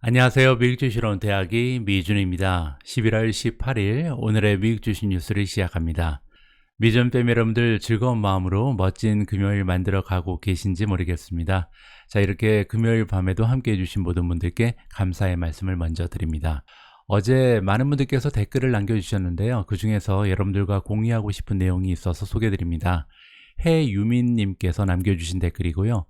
안녕하세요. 미국 주식론 대학이 미준입니다. 11월 18일 오늘의 미국 주식 뉴스를 시작합니다. 미전 패밀 여러분들 즐거운 마음으로 멋진 금요일 만들어 가고 계신지 모르겠습니다. 자, 이렇게 금요일 밤에도 함께 해주신 모든 분들께 감사의 말씀을 먼저 드립니다. 어제 많은 분들께서 댓글을 남겨주셨는데요. 그 중에서 여러분들과 공유하고 싶은 내용이 있어서 소개드립니다. 해유민님께서 남겨주신 댓글이고요.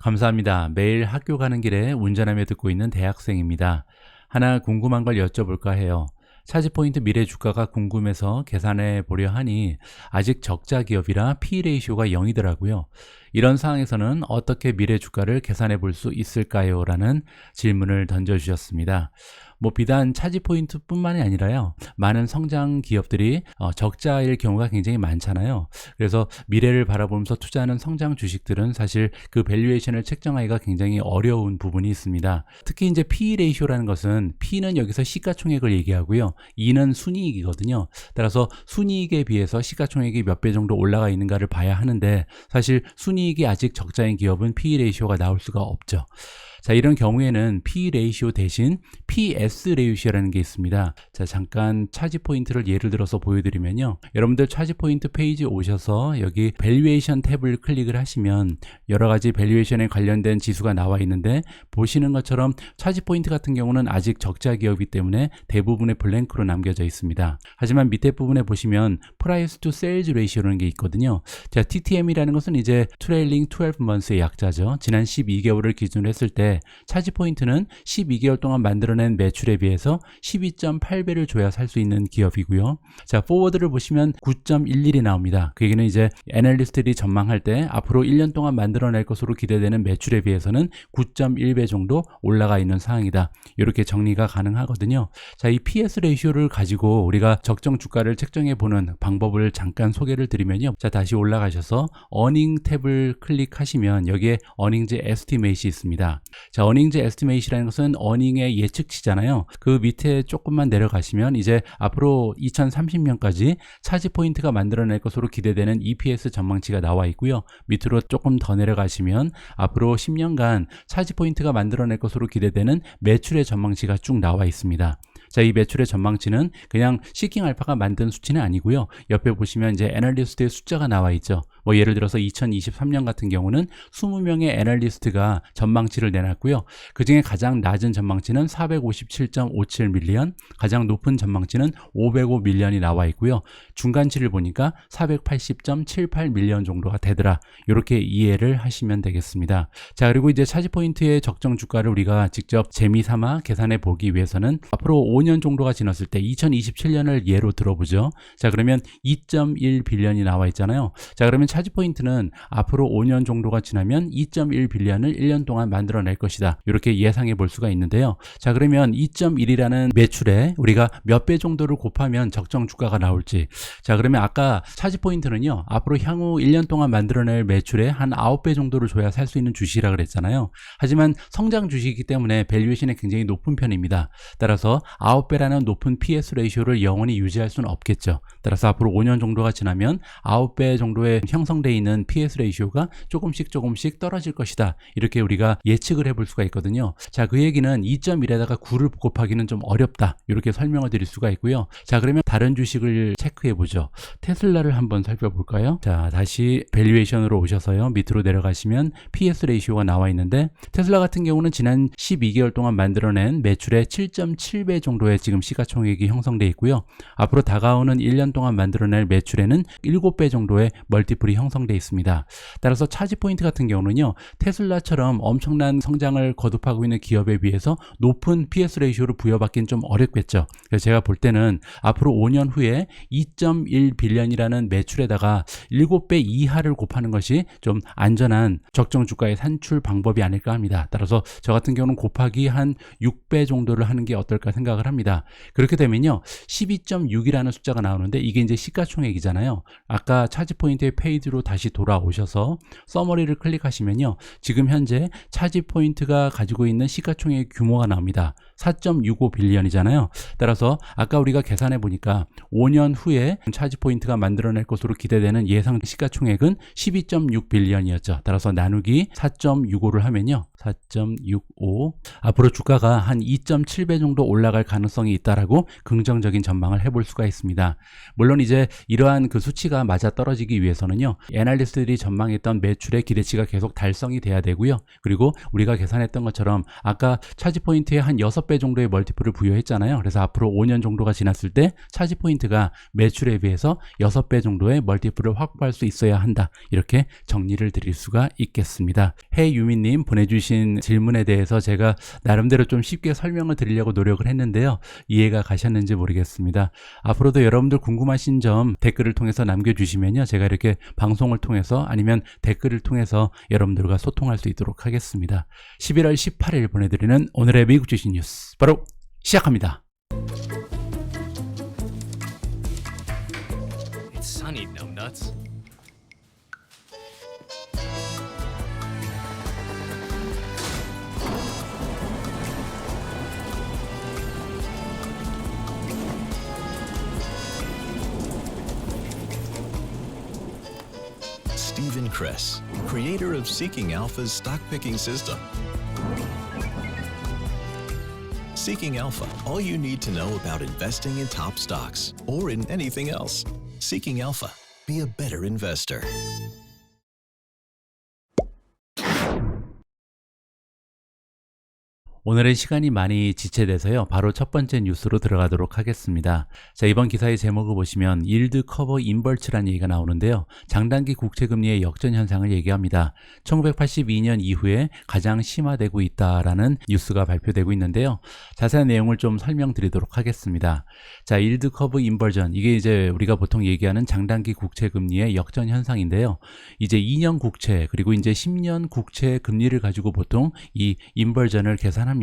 감사합니다. 매일 학교 가는 길에 운전하며 듣고 있는 대학생입니다. 하나 궁금한 걸 여쭤볼까 해요. 차지포인트 미래 주가가 궁금해서 계산해 보려 하니 아직 적자 기업이라 P 레이쇼가 0이더라고요. 이런 상황에서는 어떻게 미래 주가를 계산해 볼 수 있을까요? 라는 질문을 던져주셨습니다. 비단 차지 포인트 뿐만이 아니라요, 많은 성장 기업들이 적자일 경우가 굉장히 많잖아요. 그래서 미래를 바라보면서 투자하는 성장 주식들은 사실 그 밸류에이션을 책정하기가 굉장히 어려운 부분이 있습니다. 특히 이제 P 레이쇼라는 것은 P는 여기서 시가총액을 얘기하고요, E는 순이익이거든요. 따라서 순이익에 비해서 시가총액이 몇 배 정도 올라가 있는가를 봐야 하는데, 사실 순이익이 아직 적자인 기업은 P 레이쇼가 나올 수가 없죠. 자, 이런 경우에는 P 레이쇼 대신 PS 레이쇼라는 게 있습니다. 자, 잠깐 차지 포인트를 예를 들어서 보여드리면요. 여러분들 차지 포인트 페이지 오셔서 여기 밸류에이션 탭을 클릭을 하시면 여러 가지 밸류에이션에 관련된 지수가 나와 있는데, 보시는 것처럼 차지 포인트 같은 경우는 아직 적자 기업이기 때문에 대부분의 블랭크로 남겨져 있습니다. 하지만 밑에 부분에 보시면 Price to Sales Ratio라는 게 있거든요. 자, TTM이라는 것은 이제 Trailing 12 Months의 약자죠. 지난 12개월을 기준으로 했을 때 차지 포인트는 12개월 동안 만들어낸 매출에 비해서 12.8배를 줘야 살 수 있는 기업이고요. 자, 포워드를 보시면 9.11이 나옵니다. 그 얘기는 이제 애널리스트들이 전망할 때 앞으로 1년 동안 만들어낼 것으로 기대되는 매출에 비해서는 9.1배 정도 올라가 있는 상황이다. 이렇게 정리가 가능하거든요. 자, 이 PS 레이쇼를 가지고 우리가 적정 주가를 책정해 보는 방법을 잠깐 소개를 드리면요. 자, 다시 올라가셔서 어닝 탭을 클릭하시면 여기에 어닝즈 에스티메이트이 있습니다. 자, 어닝즈 에스티메이트라는 것은 어닝의 예측치잖아요. 그 밑에 조금만 내려가시면 이제 앞으로 2030년까지 차지 포인트가 만들어낼 것으로 기대되는 EPS 전망치가 나와 있고요. 밑으로 조금 더 내려가시면 앞으로 10년간 차지 포인트가 만들어낼 것으로 기대되는 매출의 전망치가 쭉 나와 있습니다. 자, 이 매출의 전망치는 그냥 시킹 알파가 만든 수치는 아니고요. 옆에 보시면 이제 애널리스트의 숫자가 나와 있죠. 예를 들어서 2023년 같은 경우는 20명의 애널리스트가 전망치를 내놨고요. 그 중에 가장 낮은 전망치는 457.57 밀리언, 가장 높은 전망치는 505 밀리언이 나와 있고요. 중간치를 보니까 480.78 밀리언 정도가 되더라. 이렇게 이해를 하시면 되겠습니다. 자, 그리고 이제 차지 포인트의 적정 주가를 우리가 직접 재미삼아 계산해 보기 위해서는 앞으로 5년 정도가 지났을 때 2027년을 예로 들어보죠. 자, 그러면 2.1 빌리언이 나와 있잖아요. 자, 그러면 차지 포인트는 앞으로 5년 정도가 지나면 2.1 빌리언을 1년 동안 만들어낼 것이다. 이렇게 예상해 볼 수가 있는데요. 자, 그러면 2.1이라는 매출에 우리가 몇 배 정도를 곱하면 적정 주가가 나올지. 자, 그러면 아까 차지 포인트는요, 앞으로 향후 1년 동안 만들어낼 매출에 한 9배 정도를 줘야 살 수 있는 주식이라 그랬잖아요. 하지만 성장 주식이기 때문에 밸류에이션이 굉장히 높은 편입니다. 따라서 9배라는 높은 PS 레이쇼를 영원히 유지할 수는 없겠죠. 따라서 앞으로 5년 정도가 지나면 9배 정도의 형성되어 있는 PS 레이쇼가 조금씩 떨어질 것이다. 이렇게 우리가 예측을 해볼 수가 있거든요. 자, 그 얘기는 2.1에다가 9를 곱하기는 좀 어렵다. 이렇게 설명을 드릴 수가 있고요. 자, 그러면 다른 주식을 체크해 보죠. 테슬라를 한번 살펴볼까요? 자, 다시 밸류에이션으로 오셔서요. 밑으로 내려가시면 PS 레이쇼가 나와 있는데, 테슬라 같은 경우는 지난 12개월 동안 만들어낸 매출의 7.7배 정도의 지금 시가총액이 형성되어 있고요. 앞으로 다가오는 1년 동안 만들어낼 매출에는 7배 정도의 멀티플이 형성되어 있습니다. 따라서 차지 포인트 같은 경우는요, 테슬라처럼 엄청난 성장을 거듭하고 있는 기업에 비해서 높은 PS 레이쇼를 부여받기는 좀 어렵겠죠. 그래서 제가 볼 때는 앞으로 5년 후에 2.1 빌리언이라는 매출에다가 7배 이하를 곱하는 것이 좀 안전한 적정 주가의 산출 방법이 아닐까 합니다. 따라서 저 같은 경우는 곱하기 한 6배 정도를 하는 게 어떨까 생각을 합니다. 그렇게 되면요, 12.6이라는 숫자가 나오는데 이게 이제 시가총액이잖아요. 아까 차지 포인트의 페이지로 다시 돌아오셔서 서머리를 클릭하시면요, 지금 현재 차지 포인트가 가지고 있는 시가총액 규모가 나옵니다. 4.65 빌리언이잖아요. 따라서 아까 우리가 계산해 보니까 5년 후에 차지포인트가 만들어낼 것으로 기대되는 예상 시가총액은 12.6 빌리언이었죠. 따라서 나누기 4.65를 하면요. 4.65 앞으로 주가가 한 2.7배 정도 올라갈 가능성이 있다라고 긍정적인 전망을 해볼 수가 있습니다. 물론 이제 이러한 그 수치가 맞아 떨어지기 위해서는요, 애널리스트들이 전망했던 매출의 기대치가 계속 달성이 돼야 되고요. 그리고 우리가 계산했던 것처럼 아까 차지 포인트에 한 6배 정도의 멀티플을 부여했잖아요. 그래서 앞으로 5년 정도가 지났을 때 차지 포인트가 매출에 비해서 6배 정도의 멀티플을 확보할 수 있어야 한다. 이렇게 정리를 드릴 수가 있겠습니다. 해유미님 보내주신 질문에 대해서 제가 나름대로 좀 쉽게 설명을 드리려고 노력을 했는데요. 이해가 가셨는지 모르겠습니다. 앞으로도 여러분들 궁금하신 점 댓글을 통해서 남겨주시면요, 제가 이렇게 방송을 통해서 아니면 댓글을 통해서 여러분들과 소통할 수 있도록 하겠습니다. 11월 18일 보내드리는 오늘의 미국 주식 뉴스 바로 시작합니다. It's sunny, no nuts. Stephen Kress, creator of Seeking Alpha's stock picking system. Seeking Alpha, all you need to know about investing in top stocks or in anything else. Seeking Alpha, be a better investor. 오늘은 시간이 많이 지체돼서요, 바로 첫 번째 뉴스로 들어가도록 하겠습니다. 자, 이번 기사의 제목을 보시면 Yield Curve Invert라는 얘기가 나오는데요, 장단기 국채금리의 역전 현상을 얘기합니다. 1982년 이후에 가장 심화되고 있다라는 뉴스가 발표되고 있는데요, 자세한 내용을 좀 설명드리도록 하겠습니다. 자, Yield Curve Inversion, 이게 이제 우리가 보통 얘기하는 장단기 국채금리의 역전 현상인데요, 이제 2년 국채 그리고 이제 10년 국채 금리를 가지고 보통 이 인버전을 계산합니다.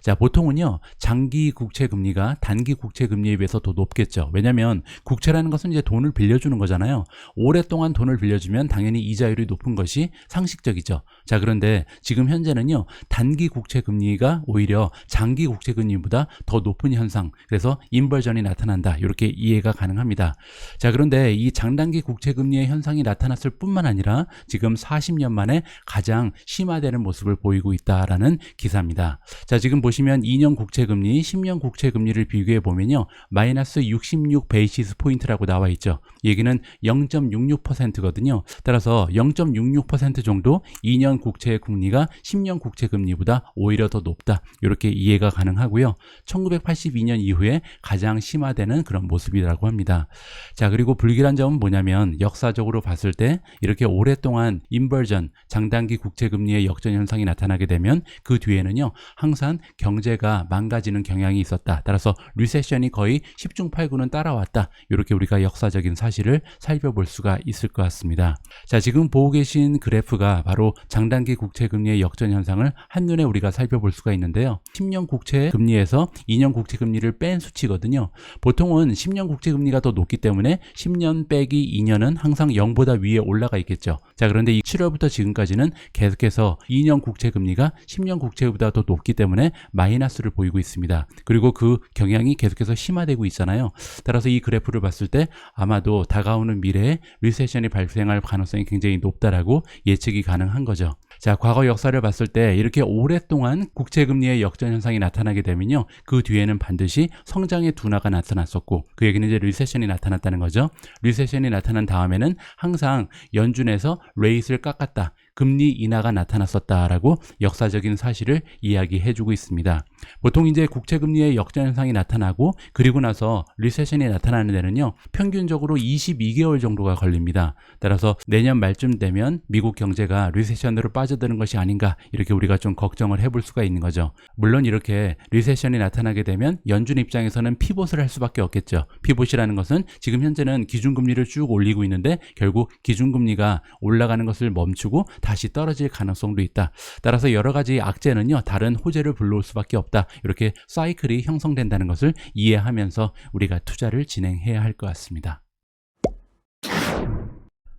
자, 보통은요, 장기 국채 금리가 단기 국채 금리에 비해서 더 높겠죠. 왜냐하면 국채라는 것은 이제 돈을 빌려주는 거잖아요. 오랫동안 돈을 빌려주면 당연히 이자율이 높은 것이 상식적이죠. 자, 그런데 지금 현재는요, 단기 국채 금리가 오히려 장기 국채 금리보다 더 높은 현상, 그래서 인버전이 나타난다, 이렇게 이해가 가능합니다. 자, 그런데 이 장단기 국채 금리의 현상이 나타났을 뿐만 아니라 지금 40년 만에 가장 심화되는 모습을 보이고 있다라는 기사입니다. 자, 지금 보시면 2년 국채금리, 10년 국채금리를 비교해 보면요, 마이너스 66 베이시스 포인트라고 나와 있죠. 얘기는 0.66%거든요. 따라서 0.66% 정도 2년 국채 금리가 10년 국채 금리보다 오히려 더 높다, 이렇게 이해가 가능하고요. 1982년 이후에 가장 심화되는 그런 모습이라고 합니다. 자, 그리고 불길한 점은 뭐냐면 역사적으로 봤을 때 이렇게 오랫동안 인버전, 장단기 국채 금리의 역전 현상이 나타나게 되면 그 뒤에는요, 항상 경제가 망가지는 경향이 있었다. 따라서 리세션이 거의 10중 8구는 따라왔다. 이렇게 우리가 역사적인 사실을 살펴볼 수가 있을 것 같습니다. 자, 지금 보고 계신 그래프가 바로 장단기 국채 금리의 역전 현상을 한눈에 우리가 살펴볼 수가 있는데요, 10년 국채 금리에서 2년 국채 금리를 뺀 수치거든요. 보통은 10년 국채 금리가 더 높기 때문에 10년 빼기 2년은 항상 0보다 위에 올라가 있겠죠. 자, 그런데 이 7월부터 지금까지는 계속해서 2년 국채 금리가 10년 국채보다 더 높기 때문에 마이너스를 보이고 있습니다. 그리고 그 경향이 계속해서 심화되고 있잖아요. 따라서 이 그래프를 봤을 때 아마도 다가오는 미래에 리세션이 발생할 가능성이 굉장히 높다라고 예측이 가능한 거죠. 자, 과거 역사를 봤을 때 이렇게 오랫동안 국채금리의 역전 현상이 나타나게 되면요, 그 뒤에는 반드시 성장의 둔화가 나타났었고, 그 얘기는 이제 리세션이 나타났다는 거죠. 리세션이 나타난 다음에는 항상 연준에서 레이트를 깎았다, 금리 인하가 나타났었다라고 역사적인 사실을 이야기해주고 있습니다. 보통 이제 국채금리의 역전 현상이 나타나고 그리고 나서 리세션이 나타나는 데는요, 평균적으로 22개월 정도가 걸립니다. 따라서 내년 말쯤 되면 미국 경제가 리세션으로 빠져드는 것이 아닌가, 이렇게 우리가 좀 걱정을 해볼 수가 있는 거죠. 물론 이렇게 리세션이 나타나게 되면 연준 입장에서는 피봇을 할 수밖에 없겠죠. 피봇이라는 것은 지금 현재는 기준금리를 쭉 올리고 있는데 결국 기준금리가 올라가는 것을 멈추고 다시 떨어질 가능성도 있다. 따라서 여러 가지 악재는요, 다른 호재를 불러올 수밖에 없다. 이렇게 사이클이 형성된다는 것을 이해하면서 우리가 투자를 진행해야 할 것 같습니다.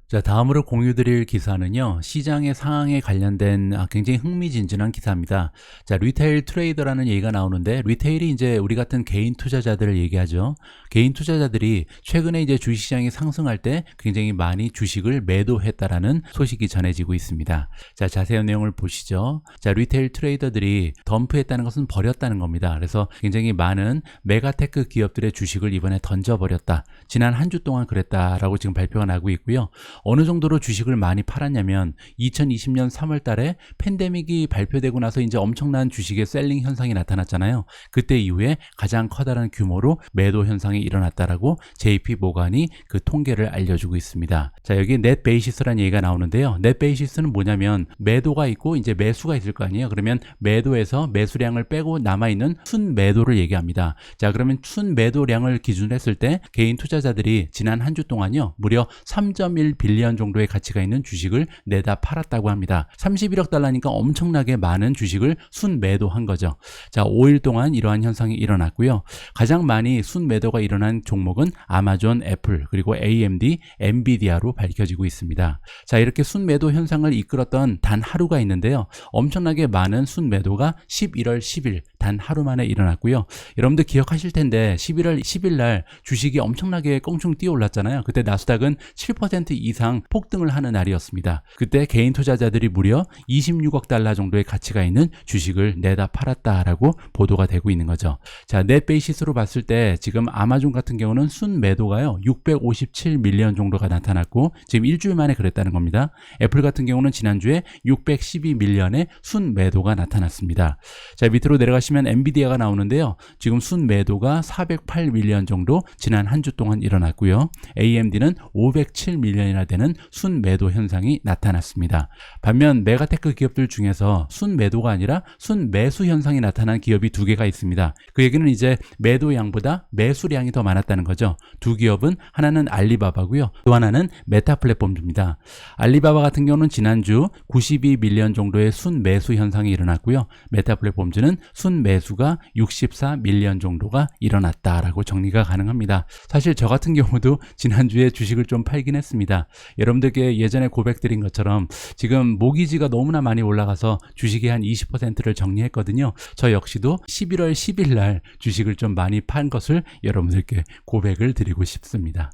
자, 다음으로 공유드릴 기사는요, 시장의 상황에 관련된 굉장히 흥미진진한 기사입니다. 자, 리테일 트레이더라는 얘기가 나오는데, 리테일이 이제 우리 같은 개인 투자자들을 얘기하죠. 개인 투자자들이 최근에 이제 주식시장이 상승할 때 굉장히 많이 주식을 매도했다라는 소식이 전해지고 있습니다. 자, 자세한 내용을 보시죠. 자, 리테일 트레이더들이 덤프했다는 것은 버렸다는 겁니다. 그래서 굉장히 많은 메가테크 기업들의 주식을 이번에 던져버렸다. 지난 한 주 동안 그랬다라고 지금 발표가 나고 있고요. 어느 정도로 주식을 많이 팔았냐면 2020년 3월 달에 팬데믹이 발표되고 나서 이제 엄청난 주식의 셀링 현상이 나타났잖아요. 그때 이후에 가장 커다란 규모로 매도 현상이 일어났다라고 JP 모간이 그 통계를 알려주고 있습니다. 자, 여기 넷 베이시스라는 얘기가 나오는데요. 넷 베이시스는 뭐냐면 매도가 있고 이제 매수가 있을 거 아니에요. 그러면 매도에서 매수량을 빼고 남아있는 순 매도를 얘기합니다. 자, 그러면 순 매도량을 기준으로 했을 때 개인 투자자들이 지난 한 주 동안요, 무려 3.1 빌리언 정도의 가치가 있는 주식을 내다 팔았다고 합니다. 31억 달러니까 엄청나게 많은 주식을 순 매도한 거죠. 자, 5일 동안 이러한 현상이 일어났고요. 가장 많이 순 매도가 일어난 종목은 아마존, 애플, 그리고 AMD, 엔비디아로 밝혀지고 있습니다. 자, 이렇게 순 매도 현상을 이끌었던 단 하루가 있는데요. 엄청나게 많은 순 매도가 11월 10일 단 하루 만에 일어났고요. 여러분들 기억하실 텐데 11월 10일 날 주식이 엄청나게 껑충 뛰어 올랐잖아요. 그때 나스닥은 7% 이상 폭등을 하는 날이었습니다. 그때 개인 투자자들이 무려 26억 달러 정도의 가치가 있는 주식을 내다 팔았다라고 보도가 되고 있는 거죠. 자, 넷 베이시스로 봤을 때 지금 아마존 같은 경우는 순 매도가요, 657 밀리언 정도가 나타났고 지금 일주일 만에 그랬다는 겁니다. 애플 같은 경우는 지난주에 612 밀리언의 순 매도가 나타났습니다. 자, 밑으로 내려가시면 엔비디아가 나오는데요. 지금 순 매도가 408 밀리언 정도 지난 한 주 동안 일어났고요. AMD는 507 밀리언이나 되는 순 매도 현상이 나타났습니다. 반면 메가테크 기업들 중에서 순 매도가 아니라 순 매수 현상이 나타난 기업이 두 개가 있습니다. 그 얘기는 이제 매도량보다 매수량이 더 많았다는 거죠. 두 기업은 하나는 알리바바고요. 또 하나는 메타 플랫폼입니다. 알리바바 같은 경우는 지난주 92 밀리언 정도의 순 매수 현상이 일어났고요. 메타 플랫폼즈는 순 매수가 64 밀리언 정도가 일어났다라고 정리가 가능합니다. 사실 저 같은 경우도 지난주에 주식을 좀 팔긴 했습니다. 여러분들께 예전에 고백드린 것처럼 지금 모기지가 너무나 많이 올라가서 주식의 한 20%를 정리했거든요. 저 역시도 11월 10일 날 주식을 좀 많이 판 것을 여러분들께 고백을 드리고 싶습니다.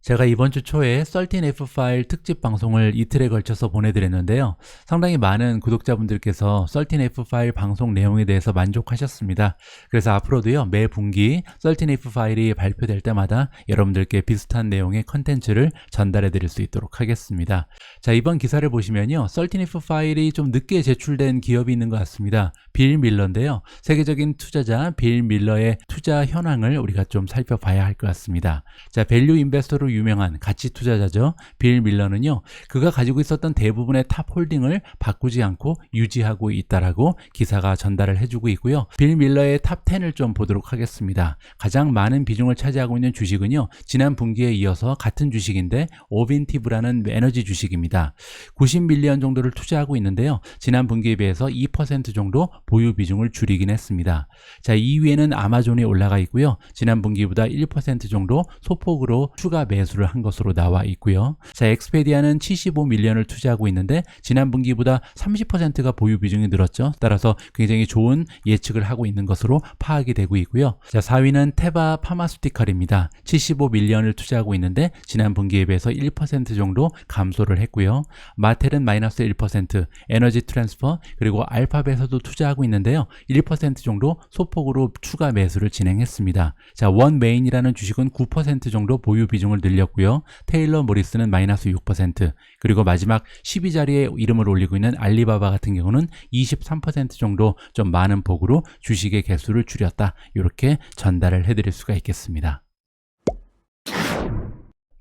제가 이번 주 초에 13F 파일 특집 방송을 이틀에 걸쳐서 보내드렸는데요. 상당히 많은 구독자분들께서 13F 파일 방송 내용에 대해서 만족하셨습니다. 그래서 앞으로도요, 매 분기 13F 파일이 발표될 때마다 여러분들께 비슷한 내용의 컨텐츠를 전달해 드릴 수 있도록 하겠습니다. 자, 이번 기사를 보시면요, 13F 파일이 좀 늦게 제출된 기업이 있는 것 같습니다. 빌 밀러인데요. 세계적인 투자자 빌 밀러의 투자 현황을 우리가 좀 살펴봐야 할 것 같습니다. 자, 밸류 인베스터로 유명한 가치 투자자죠. 빌 밀러는요, 그가 가지고 있었던 대부분의 탑 홀딩을 바꾸지 않고 유지하고 있다라고 기사가 전달을 해주고 있고요. 빌 밀러의 탑 10을 좀 보도록 하겠습니다. 가장 많은 비중을 차지하고 있는 주식은요, 지난 분기에 이어서 같은 주식인데 오빈티브라는 에너지 주식입니다. 90 밀리언 정도를 투자하고 있는데요. 지난 분기에 비해서 2% 정도 보유 비중을 줄이긴 했습니다. 자, 2위에는 아마존이 올라가 있고요. 지난 분기보다 1% 정도 소폭으로 추가 매수를 한 것으로 나와 있고요. 자, 엑스페디아는 75 밀리언을 투자하고 있는데 지난 분기보다 30%가 보유 비중이 늘었죠. 따라서 굉장히 좋은 예측을 하고 있는 것으로 파악이 되고 있고요. 자, 4위는 테바 파마스티컬입니다. 75 밀리언을 투자하고 있는데 지난 분기에 비해서 1% 정도 감소를 했고요. 마텔은 마이너스 1%, 에너지 트랜스퍼, 그리고 알파벳에도 투자하고 있는데요. 1% 정도 소폭으로 추가 매수를 진행했습니다. 자, 원메인이라는 주식은 9% 정도 보유 비중을 늘렸고요. 테일러 모리스는 마이너스 6%, 그리고 마지막 12자리에 이름을 올리고 있는 알리바바 같은 경우는 23% 정도 좀 많은 폭으로 주식의 개수를 줄였다. 이렇게 전달을 해드릴 수가 있겠습니다.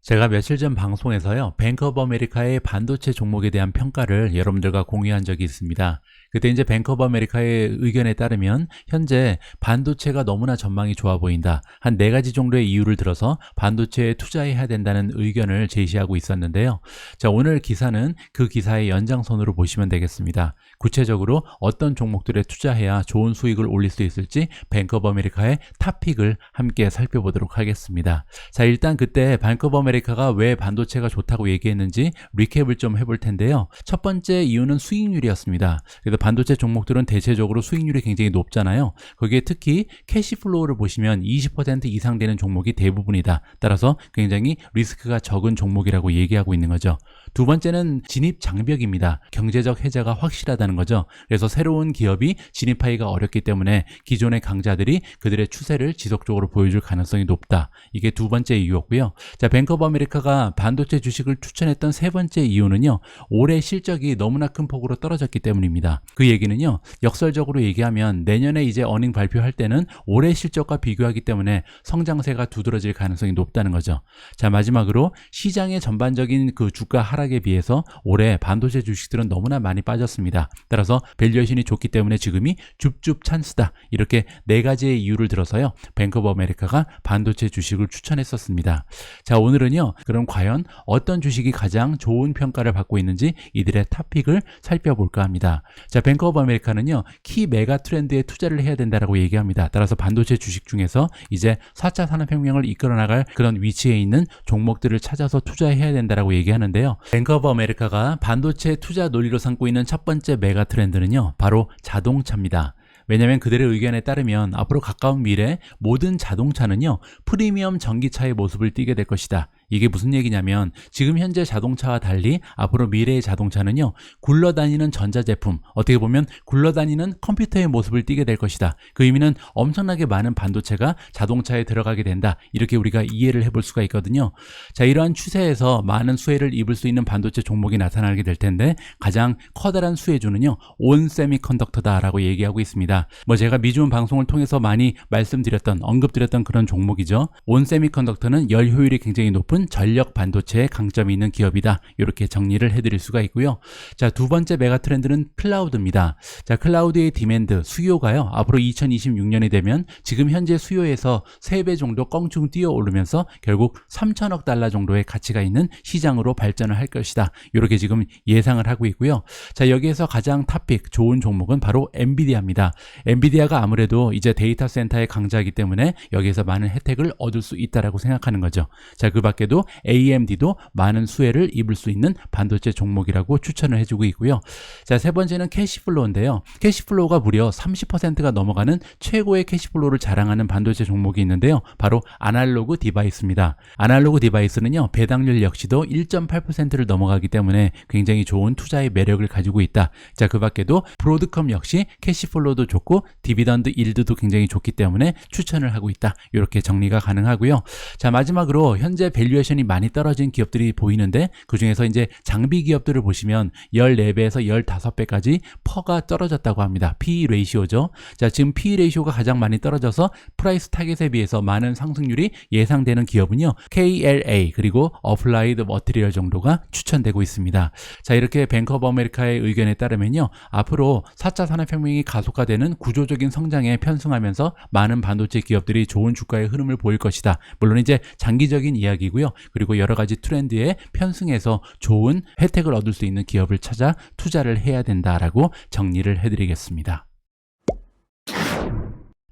제가 며칠 전 방송에서요, 뱅크 오브 아메리카의 반도체 종목에 대한 평가를 여러분들과 공유한 적이 있습니다. 그때 이제 뱅크 오브 아메리카의 의견에 따르면 현재 반도체가 너무나 전망이 좋아 보인다. 한 4가지 정도의 이유를 들어서 반도체에 투자해야 된다는 의견을 제시하고 있었는데요. 자, 오늘 기사는 그 기사의 연장선으로 보시면 되겠습니다. 구체적으로 어떤 종목들에 투자해야 좋은 수익을 올릴 수 있을지 뱅크 오브 아메리카의 탑픽을 함께 살펴보도록 하겠습니다. 자, 일단 그때 뱅크 오브 아메리카 아메리카가 왜 반도체가 좋다고 얘기했는지 리캡을 좀 해볼 텐데요. 첫 번째 이유는 수익률이었습니다. 그래서 반도체 종목들은 대체적으로 수익률이 굉장히 높잖아요. 거기에 특히 캐시플로우를 보시면 20% 이상 되는 종목이 대부분이다. 따라서 굉장히 리스크가 적은 종목이라고 얘기하고 있는 거죠. 두 번째는 진입 장벽입니다. 경제적 해자가 확실하다는 거죠. 그래서 새로운 기업이 진입하기가 어렵기 때문에 기존의 강자들이 그들의 추세를 지속적으로 보여줄 가능성이 높다. 이게 두 번째 이유였고요. 자, 뱅크 오브 아메리카가 반도체 주식을 추천했던 세 번째 이유는요. 올해 실적이 너무나 큰 폭으로 떨어졌기 때문입니다. 그 얘기는요. 역설적으로 얘기하면 내년에 이제 어닝 발표할 때는 올해 실적과 비교하기 때문에 성장세가 두드러질 가능성이 높다는 거죠. 자, 마지막으로 시장의 전반적인 그 주가 하락에 비해서 올해 반도체 주식들은 너무나 많이 빠졌습니다. 따라서 밸류에이션이 좋기 때문에 지금이 줍줍 찬스다. 이렇게 네 가지의 이유를 들어서요. 뱅크 오브 아메리카가 반도체 주식을 추천했었습니다. 자, 오늘은요. 그럼 과연 어떤 주식이 가장 좋은 평가를 받고 있는지 이들의 탑픽을 살펴볼까 합니다. 자, 뱅크 오브 아메리카는요. 키 메가 트렌드에 투자를 해야 된다라고 얘기합니다. 따라서 반도체 주식 중에서 이제 4차 산업혁명을 이끌어 나갈 그런 위치에 있는 종목들을 찾아서 투자해야 된다라고 얘기하는데요. 뱅크 오브 아메리카가 반도체 투자 논리로 삼고 있는 첫 번째 메가 트렌드는요. 바로 자동차입니다. 왜냐하면 그들의 의견에 따르면 앞으로 가까운 미래 모든 자동차는요. 프리미엄 전기차의 모습을 띠게 될 것이다. 이게 무슨 얘기냐면 지금 현재 자동차와 달리 앞으로 미래의 자동차는요. 굴러다니는 전자제품, 어떻게 보면 굴러다니는 컴퓨터의 모습을 띠게 될 것이다. 그 의미는 엄청나게 많은 반도체가 자동차에 들어가게 된다. 이렇게 우리가 이해를 해볼 수가 있거든요. 자, 이러한 추세에서 많은 수혜를 입을 수 있는 반도체 종목이 나타나게 될 텐데 가장 커다란 수혜주는요. 온 세미컨덕터다라고 얘기하고 있습니다. 제가 미주원 방송을 통해서 많이 말씀드렸던, 언급드렸던 그런 종목이죠. 온 세미컨덕터는 열 효율이 굉장히 높은 전력 반도체에 강점이 있는 기업이다. 이렇게 정리를 해드릴 수가 있고요. 자, 두 번째 메가 트렌드는 클라우드입니다. 자, 클라우드의 디맨드, 수요가요. 앞으로 2026년이 되면 지금 현재 수요에서 3배 정도 껑충 뛰어 오르면서 결국 3천억 달러 정도의 가치가 있는 시장으로 발전을 할 것이다. 이렇게 지금 예상을 하고 있고요. 자, 여기에서 가장 탑픽, 좋은 종목은 바로 엔비디아입니다. 엔비디아가 아무래도 이제 데이터 센터의 강자이기 때문에 여기에서 많은 혜택을 얻을 수 있다라고 생각하는 거죠. 자, 그 밖에도 AMD도 많은 수혜를 입을 수 있는 반도체 종목이라고 추천을 해주고 있고요. 자, 세 번째는 캐시플로우인데요. 캐시플로우가 무려 30%가 넘어가는 최고의 캐시플로우를 자랑하는 반도체 종목이 있는데요. 바로 아날로그 디바이스입니다. 아날로그 디바이스는요. 배당률 역시도 1.8%를 넘어가기 때문에 굉장히 좋은 투자의 매력을 가지고 있다. 자, 그 밖에도 브로드컴 역시 캐시플로우도 좋고 디비던드 일드도 굉장히 좋기 때문에 추천을 하고 있다. 이렇게 정리가 가능하고요. 자, 마지막으로 현재 밸류에이션이 많이 떨어진 기업들이 보이는데 그 중에서 이제 장비 기업들을 보시면 14배에서 15배까지 퍼가 떨어졌다고 합니다. PE 레이시오죠. 자, 지금 PE 레이시오가 가장 많이 떨어져서 프라이스 타겟에 비해서 많은 상승률이 예상되는 기업은요. KLA 그리고 어플라이드 머티리얼 정도가 추천되고 있습니다. 자, 이렇게 뱅크 오브 아메리카의 의견에 따르면요. 앞으로 4차 산업혁명이 가속화되는 구조적인 성장에 편승하면서 많은 반도체 기업들이 좋은 주가의 흐름을 보일 것이다. 물론 이제 장기적인 이야기고요. 그리고 여러 가지 트렌드에 편승해서 좋은 혜택을 얻을 수 있는 기업을 찾아 투자를 해야 된다라고 정리를 해드리겠습니다.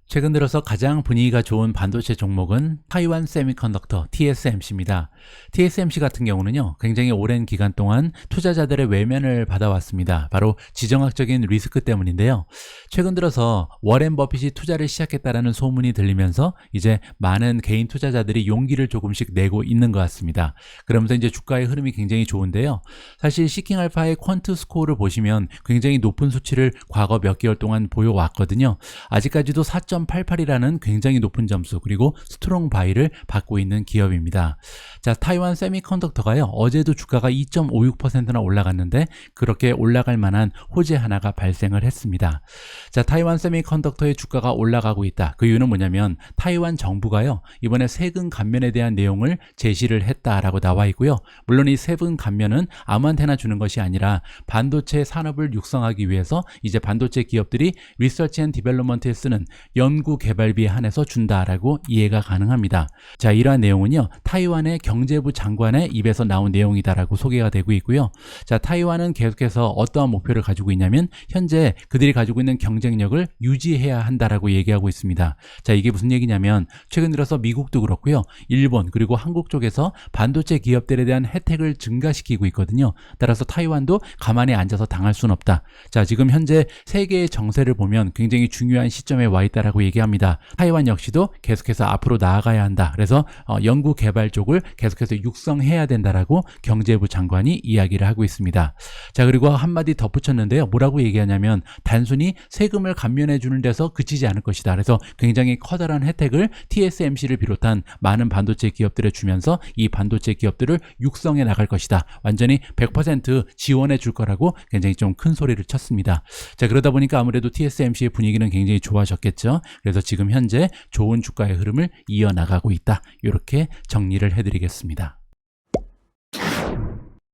최근 들어서 가장 분위기가 좋은 반도체 종목은 타이완 세미컨덕터 TSMC입니다. TSMC 같은 경우는요, 굉장히 오랜 기간 동안 투자자들의 외면을 받아왔습니다. 바로 지정학적인 리스크 때문인데요. 최근 들어서 워렌 버핏이 투자를 시작했다라는 소문이 들리면서 이제 많은 개인 투자자들이 용기를 조금씩 내고 있는 것 같습니다. 그러면서 이제 주가의 흐름이 굉장히 좋은데요. 사실 시킹알파의 퀀트 스코어를 보시면 굉장히 높은 수치를 과거 몇 개월 동안 보여왔거든요. 아직까지도 4.88이라는 굉장히 높은 점수, 그리고 스트롱 바이를 받고 있는 기업입니다. 자, 타이완 세미컨덕터가요, 어제도 주가가 2.56%나 올라갔는데 그렇게 올라갈 만한 호재 하나가 발생을 했습니다. 자, 타이완 세미컨덕터의 주가가 올라가고 있다. 그 이유는 뭐냐면 타이완 정부가요, 이번에 세금 감면에 대한 내용을 제시를 했다라고 나와 있고요. 물론 이 세금 감면은 아무한테나 주는 것이 아니라 반도체 산업을 육성하기 위해서 이제 반도체 기업들이 리서치 앤 디벨롭먼트에 쓰는 연구 개발비에 한해서 준다라고 이해가 가능합니다. 자, 이러한 내용은요, 타이완의 경제부 장관의 입에서 나온 내용이다라고 소개가 되고 있고요. 자, 타이완은 계속해서 어떠한 목표를 가지고 있냐면 현재 그들이 가지고 있는 경쟁력을 유지해야 한다라고 얘기하고 있습니다. 자, 이게 무슨 얘기냐면 최근 들어서 미국도 그렇고요, 일본 그리고 한국 쪽에서 반도체 기업들에 대한 혜택을 증가시키고 있거든요. 따라서 타이완도 가만히 앉아서 당할 수는 없다. 자, 지금 현재 세계의 정세를 보면 굉장히 중요한 시점에 와 있다라고 얘기합니다. 타이완 역시도 계속해서 앞으로 나아가야 한다. 그래서 연구 개발 쪽을 계속해서 육성해야 된다라고 경제부 장관이 이야기를 하고 있습니다. 자, 그리고 한마디 덧붙였는데요. 뭐라고 얘기하냐면 단순히 세금을 감면해 주는 데서 그치지 않을 것이다. 그래서 굉장히 커다란 혜택을 TSMC를 비롯한 많은 반도체 기업들에 주면서 이 반도체 기업들을 육성해 나갈 것이다. 완전히 100% 지원해 줄 거라고 굉장히 좀 큰 소리를 쳤습니다. 자, 그러다 보니까 아무래도 TSMC의 분위기는 굉장히 좋아졌겠죠. 그래서 지금 현재 좋은 주가의 흐름을 이어나가고 있다. 이렇게 정리를 해드리겠습니다.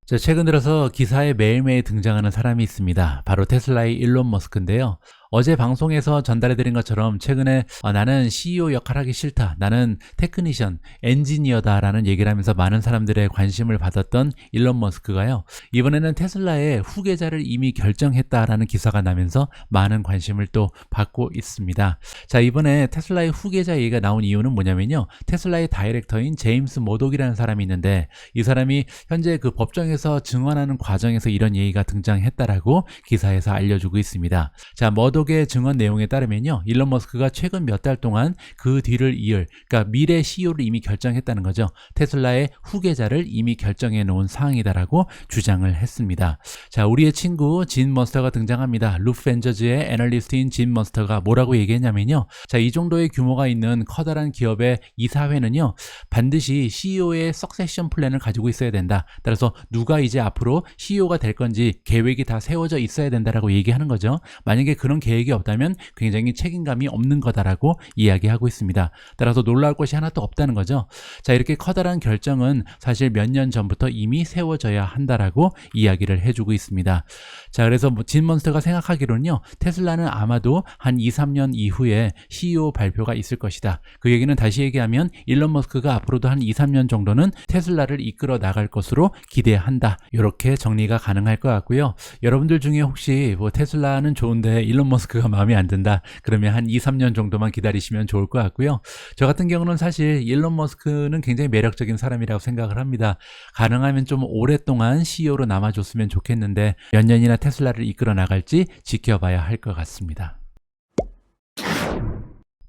자, 최근 들어서 기사에 매일매일 등장하는 사람이 있습니다. 바로 테슬라의 일론 머스크인데요. 어제 방송에서 전달해드린 것처럼 최근에 나는 CEO 역할 하기 싫다, 나는 테크니션, 엔지니어다 라는 얘기를 하면서 많은 사람들의 관심을 받았던 일론 머스크가요, 이번에는 테슬라의 후계자를 이미 결정했다라는 기사가 나면서 많은 관심을 또 받고 있습니다. 자, 이번에 테슬라의 후계자 얘기가 나온 이유는 뭐냐면요, 테슬라의 다이렉터인 제임스 머독이라는 사람이 있는데 이 사람이 현재 그 법정에서 증언하는 과정에서 이런 얘기가 등장했다라고 기사에서 알려주고 있습니다. 자, 머독의 증언 내용에 따르면요, 일론 머스크가 최근 몇 달 동안 그 뒤를 이을, 그러니까 미래 CEO를 이미 결정했다는 거죠. 테슬라의 후계자를 이미 결정해 놓은 사항이다라고 주장을 했습니다. 자, 우리의 친구 진 머스터가 등장합니다. 루프벤저즈의 애널리스트인 진 머스터가 뭐라고 얘기했냐면요, 자, 이 정도의 규모가 있는 커다란 기업의 이사회는요, 반드시 CEO의 석세션 플랜을 가지고 있어야 된다. 따라서 누가 이제 앞으로 CEO가 될 건지 계획이 다 세워져 있어야 된다라고 얘기하는 거죠. 만약에 그런 계획이 없다면 굉장히 책임감이 없는 거다라고 이야기하고 있습니다. 따라서 놀라울 것이 하나도 없다는 거죠. 자, 이렇게 커다란 결정은 사실 몇 년 전부터 이미 세워져야 한다라고 이야기를 해주고 있습니다. 자, 그래서 진 머스터가 생각하기로는요, 테슬라는 아마도 한 2-3년 이후에 CEO 발표가 있을 것이다. 그 얘기는 다시 얘기하면 일론 머스크가 앞으로도 한 2-3년 정도는 테슬라를 이끌어 나갈 것으로 기대한다. 이렇게 정리가 가능할 것 같고요. 여러분들 중에 혹시 뭐 테슬라는 좋은데 일론 머스크가 마음에 안 든다, 그러면 한 2-3년 정도만 기다리시면 좋을 것 같고요. 저 같은 경우는 사실 일론 머스크는 굉장히 매력적인 사람이라고 생각을 합니다. 가능하면 좀 오랫동안 CEO로 남아줬으면 좋겠는데 몇 년이나 테슬라를 이끌어 나갈지 지켜봐야 할 것 같습니다.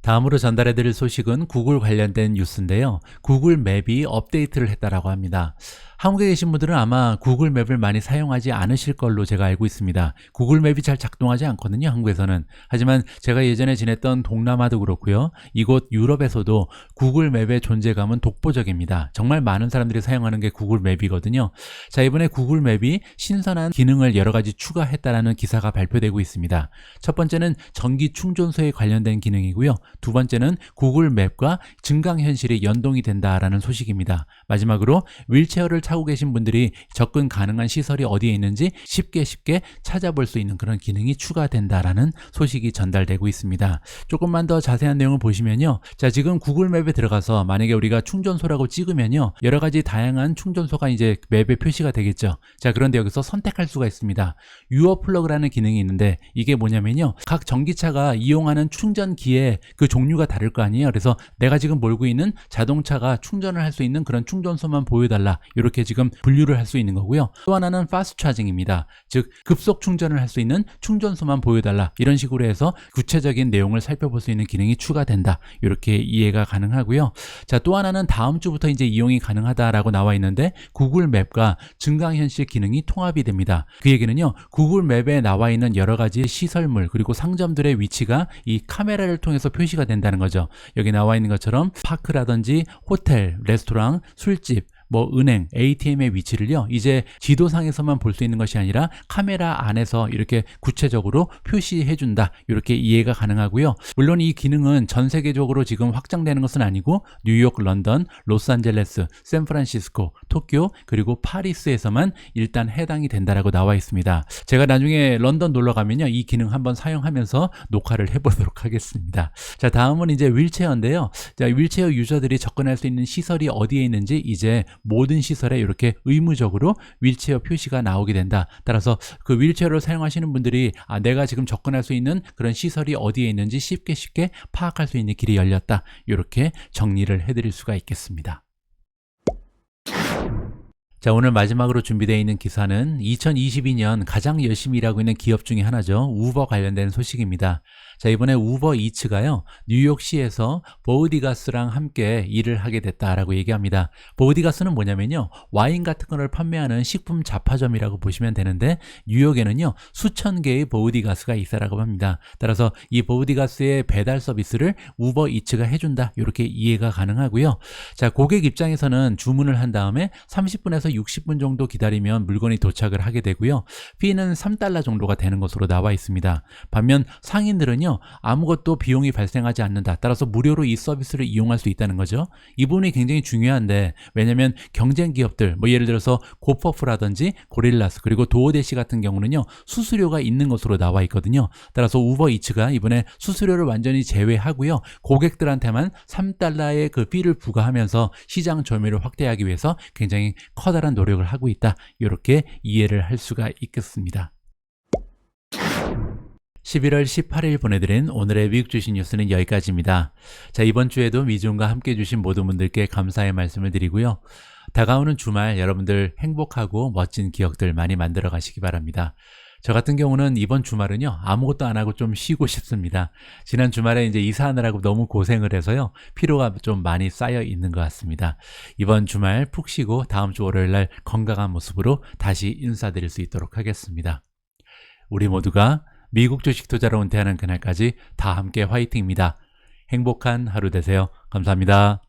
다음으로 전달해드릴 소식은 구글 관련된 뉴스인데요. 구글 맵이 업데이트를 했다라고 합니다. 한국에 계신 분들은 아마 구글 맵을 많이 사용하지 않으실 걸로 제가 알고 있습니다. 구글 맵이 잘 작동하지 않거든요, 한국에서는. 하지만 제가 예전에 지냈던 동남아도 그렇고요, 이곳 유럽에서도 구글 맵의 존재감은 독보적입니다. 정말 많은 사람들이 사용하는 게 구글 맵이거든요. 자, 이번에 구글 맵이 신선한 기능을 여러 가지 추가했다라는 기사가 발표되고 있습니다. 첫 번째는 전기 충전소에 관련된 기능이고요. 두 번째는 구글 맵과 증강현실이 연동이 된다라는 소식입니다. 마지막으로 휠체어를 타고 계신 분들이 접근 가능한 시설이 어디에 있는지 쉽게 찾아볼 수 있는 그런 기능이 추가된다라는 소식이 전달되고 있습니다. 조금만 더 자세한 내용을 보시면요, 자, 지금 구글 맵에 들어가서 만약에 우리가 충전소라고 찍으면요, 여러 가지 다양한 충전소가 이제 맵에 표시가 되겠죠. 자, 그런데 여기서 선택할 수가 있습니다. 유어 플러그라는 기능이 있는데 이게 뭐냐면요, 각 전기차가 이용하는 충전기에 그 종류가 다를 거 아니에요. 그래서 내가 지금 몰고 있는 자동차가 충전을 할 수 있는 그런 충전소만 보여달라, 이렇게 지금 분류를 할 수 있는 거고요. 또 하나는 파스트 차징입니다. 즉 급속 충전을 할 수 있는 충전소만 보여달라, 이런 식으로 해서 구체적인 내용을 살펴볼 수 있는 기능이 추가된다, 이렇게 이해가 가능하고요. 자, 또 하나는 다음 주부터 이제 이용이 가능하다라고 나와 있는데 구글 맵과 증강현실 기능이 통합이 됩니다. 그 얘기는요, 구글 맵에 나와 있는 여러 가지 시설물 그리고 상점들의 위치가 이 카메라를 통해서 표시가 된다는 거죠. 여기 나와 있는 것처럼 파크라든지 호텔, 레스토랑, 술집, 뭐 은행, ATM의 위치를요, 이제 지도상에서만 볼 수 있는 것이 아니라 카메라 안에서 이렇게 구체적으로 표시해준다. 이렇게 이해가 가능하고요. 물론 이 기능은 전 세계적으로 지금 확장되는 것은 아니고 뉴욕, 런던, 로스앤젤레스, 샌프란시스코, 토키오, 그리고 파리스에서만 일단 해당이 된다라고 나와 있습니다. 제가 나중에 런던 놀러 가면요, 이 기능 한번 사용하면서 녹화를 해보도록 하겠습니다. 자, 다음은 이제 휠체어인데요. 자, 휠체어 유저들이 접근할 수 있는 시설이 어디에 있는지 이제 모든 시설에 이렇게 의무적으로 휠체어 표시가 나오게 된다. 따라서 그 휠체어를 사용하시는 분들이 내가 지금 접근할 수 있는 그런 시설이 어디에 있는지 쉽게 파악할 수 있는 길이 열렸다. 이렇게 정리를 해드릴 수가 있겠습니다. 자, 오늘 마지막으로 준비되어 있는 기사는 2022년 가장 열심히 일하고 있는 기업 중에 하나죠. 우버 관련된 소식입니다. 자, 이번에 우버 이츠가요, 뉴욕시에서 보우디가스랑 함께 일을 하게 됐다라고 얘기합니다. 보우디가스는 뭐냐면요, 와인 같은 거를 판매하는 식품 잡화점이라고 보시면 되는데, 뉴욕에는요, 수천 개의 보우디가스가 있다라고 합니다. 따라서 이 보우디가스의 배달 서비스를 우버 이츠가 해준다. 이렇게 이해가 가능하고요. 자, 고객 입장에서는 주문을 한 다음에 30분에서 60분 정도 기다리면 물건이 도착을 하게 되고요. 피는 $3 정도가 되는 것으로 나와 있습니다. 반면 상인들은요, 아무것도 비용이 발생하지 않는다. 따라서 무료로 이 서비스를 이용할 수 있다는 거죠. 이 부분이 굉장히 중요한데, 왜냐면 경쟁 기업들, 뭐 예를 들어서 고퍼프라든지 고릴라스, 그리고 도어대시 같은 경우는요, 수수료가 있는 것으로 나와 있거든요. 따라서 우버 이츠가 이번에 수수료를 완전히 제외하고요, 고객들한테만 $3의 그 피를 부과하면서 시장 점유율을 확대하기 위해서 굉장히 커다란 노력을 하고 있다. 이렇게 이해를 할 수가 있겠습니다. 11월 18일 보내드린 오늘의 미국 주식 뉴스는 여기까지입니다. 자, 이번 주에도 미중과 함께 해주신 모든 분들께 감사의 말씀을 드리고요. 다가오는 주말 여러분들 행복하고 멋진 기억들 많이 만들어 가시기 바랍니다. 저 같은 경우는 이번 주말은요, 아무것도 안 하고 좀 쉬고 싶습니다. 지난 주말에 이제 이사하느라고 너무 고생을 해서요, 피로가 좀 많이 쌓여 있는 것 같습니다. 이번 주말 푹 쉬고 다음 주 월요일 날 건강한 모습으로 다시 인사드릴 수 있도록 하겠습니다. 우리 모두가 미국 주식 투자로 은퇴하는 그날까지 다 함께 화이팅입니다. 행복한 하루 되세요. 감사합니다.